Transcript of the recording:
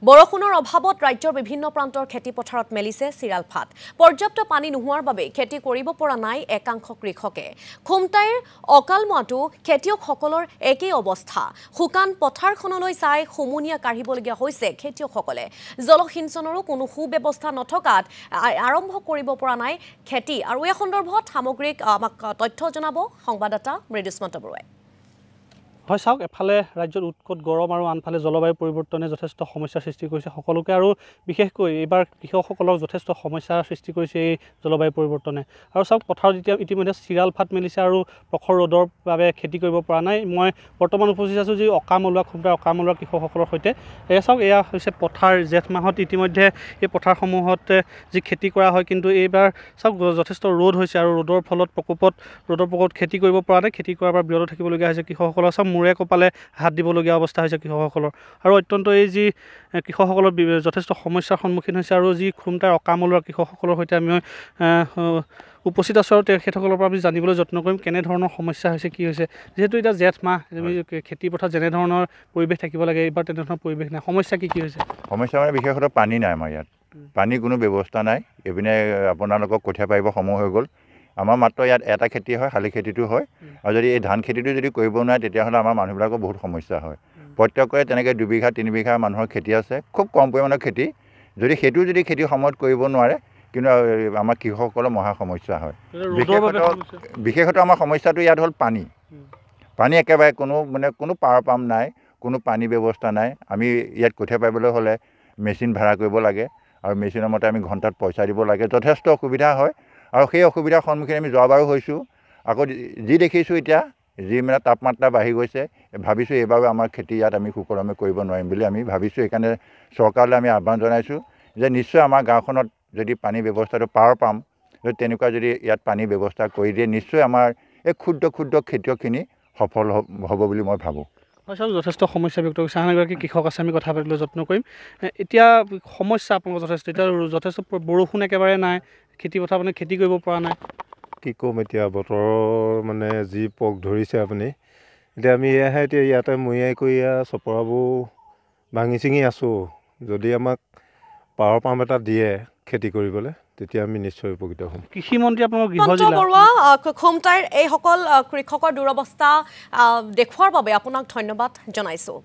বৰষুণৰ অভাৱত ৰাজ্যৰ বিভিন্ন প্ৰান্তৰ খেতি পথাৰত মেলিছে চিৰাল ফাট পৰ্যাপ্ত পানী নোহোৱাৰ বাবে খেতি কৰিব পৰা নাই একাংশ কৃষকে খুমটাইৰ অকালমোৱাটো খেতিয়কসকলৰ একেই অৱস্থা শুকান পথাৰখনলৈ চাই হুমুনিয়া কাঢ়িবলগীয়া হৈছে খেতিয়কসকলে জলসিঞ্চনৰো কোনো সুব্যৱস্থা নথকাত আৰম্ভ কৰিব পৰা নাই খেতি আৰু এই সন্দৰ্ভত সামগ্ৰিক আমাক তথ্য জনাব সংবাদদাতা মৃদুস্মন্ত বৰুৱাই হয় চাওক এফালে ৰাজ্যত উৎকট গৰম আৰু আনফালে জলবায়ু পৰিৱৰ্তনে যথেষ্ট সমস্যাৰ সৃষ্টি কৰিছে সকলোকে আৰু বিশেষকৈ এইবাৰ কৃষকসকলক যথেষ্ট সমস্যাৰ সৃষ্টি কৰিছে এই জলবায়ু পৰিৱৰ্তনে আৰু চাওক পথাৰত ইতিমধ্যে চিৰাল ফাট মেলিছে আৰু প্ৰখৰ ৰ'দৰ বাবে খেতি কৰিব পৰা নাই মই বৰ্তমান উপস্থিত আছোঁ যি অকামলুৱা খুমটাৰ অকামলুৱা কৃষকসকলৰ সৈতে চাওক এয়া হৈছে পথাৰ জেঠ মাহত ইতিমধ্যে এই পথাৰসমূহত যি খেতি কৰা হয় কিন্তু এইবাৰ চাওক যথেষ্ট ৰ'দ হৈছে আৰু ৰ'দৰ প্ৰকোপত খেতি কৰিব পৰা নাই খেতি কৰাৰ পৰা বিৰত থাকিবলগীয়া হৈছে কৃষকসকলৰ চাওক মূৰে কপালে হাত দিবলগীয়া অৱস্থা হৈছে কৃষকসকলৰ আৰু অত্যন্ত এই যি কৃষকসকলৰ যথেষ্ট সমস্যাৰ সন্মুখীন হৈছে আৰু যি খুমটাৰ অকামলুৱা কৃষকসকলৰ সৈতে আমি উপস্থিত আছোঁ আৰু তেখেতসকলৰ পৰা আমি জানিবলৈ যত্ন কৰিম কেনেধৰণৰ সমস্যা হৈছে কি হৈছে যিহেতু এতিয়া জেঠ মাহ আমি খেতি পথাৰত যেনেধৰণৰ পৰিৱেশ থাকিব লাগে এইবাৰ তেনেধৰণৰ পৰিৱেশ নাই সমস্যা কি হৈছে সমস্যা মানে বিশেষতঃ পানী নাই আমাৰ ইয়াত পানীৰ কোনো ব্যৱস্থা নাই এইপিনে আপোনালোকক কঠীয়া পাৰিব সময় হৈ গ'ল আমাৰ মাত্ৰ ইয়াত এটা খেতি হয় শালি খেতিটো হয় আৰু যদি এই ধান খেতিটো যদি কৰিব নোৱাৰে তেতিয়াহ'লে আমাৰ মানুহবিলাকৰ বহুত সমস্যা হয় প্ৰত্যেকৰে তেনেকৈ 2 বিঘা 3 বিঘা মানুহৰ খেতি আছে খুব কম পৰিমাণৰ খেতি যদি খেতি সময়ত কৰিব নোৱাৰে কিন্তু আমাৰ কৃষকসকলৰ মহা সমস্যা হয় বিশেষতঃ আমাৰ সমস্যাটো ইয়াত হ'ল পানী একেবাৰে কোনো পাৱাৰ পাম্প নাই কোনো পানী ব্যৱস্থা নাই আমি ইয়াত কঠীয়া পাৰিবলৈ হ'লে মেচিন ভাড়া কৰিব লাগে আৰু মেচিনৰ মতে আমি ঘণ্টাত পইচা দিব লাগে যথেষ্ট অসুবিধা হয় আৰু সেই অসুবিধাৰ সন্মুখীন আমি যোৱাবাৰো হৈছোঁ আকৌ যি দেখিছোঁ এতিয়া যি মানে তাপমাত্ৰা বাঢ়ি গৈছে ভাবিছোঁ এইবাৰো আমাৰ খেতি ইয়াত আমি সুকলমে কৰিব নোৱাৰিম বুলি আমি ভাবিছোঁ সেইকাৰণে চৰকাৰলৈ আমি আহ্বান জনাইছোঁ যে নিশ্চয় আমাৰ গাঁওখনত যদি পানী ব্যৱস্থাটো পাৱাৰ পাম যদি তেনেকুৱা যদি ইয়াত পানী ব্যৱস্থা কৰি দিয়ে নিশ্চয় আমাৰ এই ক্ষুদ্ৰ খেতিয়কখিনি সফল হ'ব বুলি মই ভাবোঁ হয় চাওক যথেষ্ট সমস্যা ব্যক্ত কৰিছে আন এগৰাকী কৃষক আছে আমি কথা পাতিবলৈ যত্ন কৰিম এতিয়া সমস্যা আপোনালোকৰ যথেষ্ট বৰষুণ একেবাৰে নাই খেতি পথাৰ মানে খেতি কৰিব পৰা নাই কি ক'ম এতিয়া বতৰৰ মানে যি পোক ধৰিছে আপুনি এতিয়া আমি এয়াহে এতিয়া ইয়াতে মৰিয়াই কৰি চপৰাবোৰ ভাঙি চিঙি আছোঁ যদি আমাক পাৱাৰ পাম্প এটা দিয়ে খেতি কৰিবলৈ তেতিয়া আমি নিশ্চয় উপকৃত হ'ম কৃষিমন্ত্ৰী আপোনালোকৰ খুমটাইৰ এইসকল কৃষকৰ দুৰৱস্থা দেখুৱাৰ বাবে আপোনাক ধন্যবাদ জনাইছোঁ।